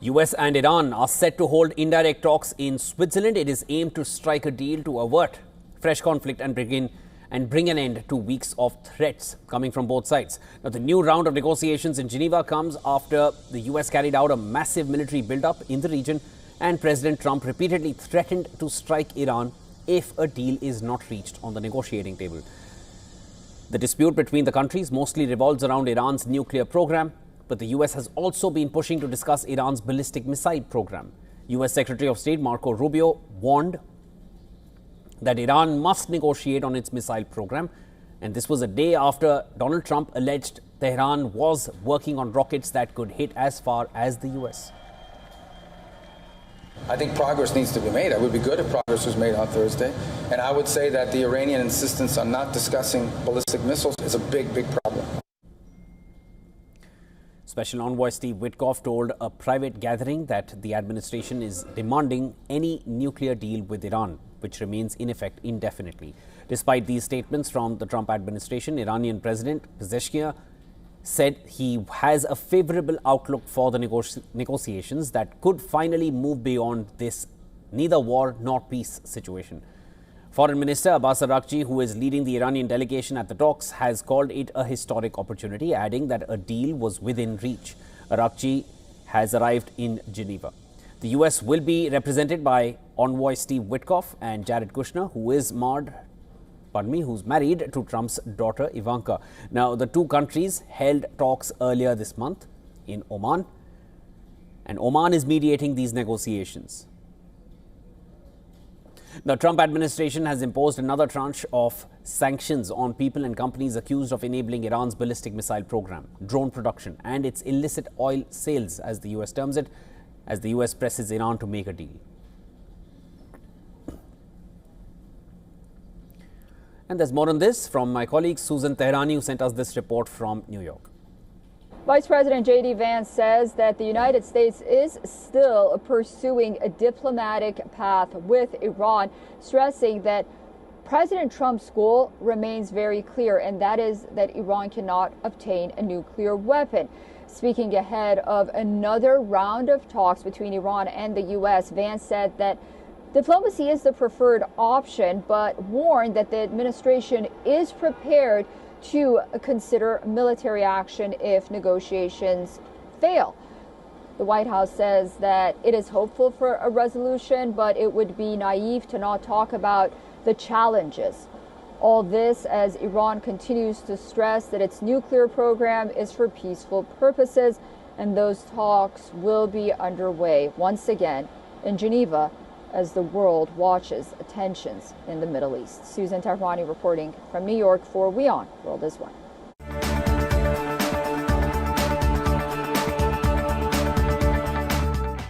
US and Iran are set to hold indirect talks in Switzerland. It is aimed to strike a deal to avert fresh conflict and bring an end to weeks of threats coming from both sides. Now, the new round of negotiations in Geneva comes after the US carried out a massive military buildup in the region, and President Trump repeatedly threatened to strike Iran if a deal is not reached on the negotiating table. The dispute between the countries mostly revolves around Iran's nuclear program, but the US has also been pushing to discuss Iran's ballistic missile program. US Secretary of State Marco Rubio warned that Iran must negotiate on its missile program, and this was a day after Donald Trump alleged Tehran was working on rockets that could hit as far as the US. I think progress needs to be made. It would be good if progress was made on Thursday. And I would say that the Iranian insistence on not discussing ballistic missiles is a big, big problem. Special Envoy Steve Witkoff told a private gathering that the administration is demanding any nuclear deal with Iran, which remains in effect indefinitely. Despite these statements from the Trump administration, Iranian President Pezeshkian said he has a favorable outlook for the negotiations that could finally move beyond this neither war nor peace situation. Foreign Minister Abbas Araghchi, who is leading the Iranian delegation at the talks, has called it a historic opportunity, adding that a deal was within reach. Araghchi has arrived in Geneva. The US will be represented by Envoy Steve Witkoff and Jared Kushner, who's married to Trump's daughter Ivanka. Now, the two countries held talks earlier this month in Oman, and Oman is mediating these negotiations. The Trump administration has imposed another tranche of sanctions on people and companies accused of enabling Iran's ballistic missile program, drone production, and its illicit oil sales, as the US terms it, as the US presses Iran to make a deal. And there's more on this from my colleague Susan Tehrani, who sent us this report from New York. Vice President J.D. Vance says that the United States is still pursuing a diplomatic path with Iran, stressing that President Trump's goal remains very clear, and that is that Iran cannot obtain a nuclear weapon. Speaking ahead of another round of talks between Iran and the U.S., Vance said that diplomacy is the preferred option, but warned that the administration is prepared to consider military action if negotiations fail. The White House says that it is hopeful for a resolution, but it would be naive to not talk about the challenges. All this as Iran continues to stress that its nuclear program is for peaceful purposes, and those talks will be underway once again in Geneva as the world watches tensions in the Middle East. Susan Tehrani reporting from New York for WION World is One.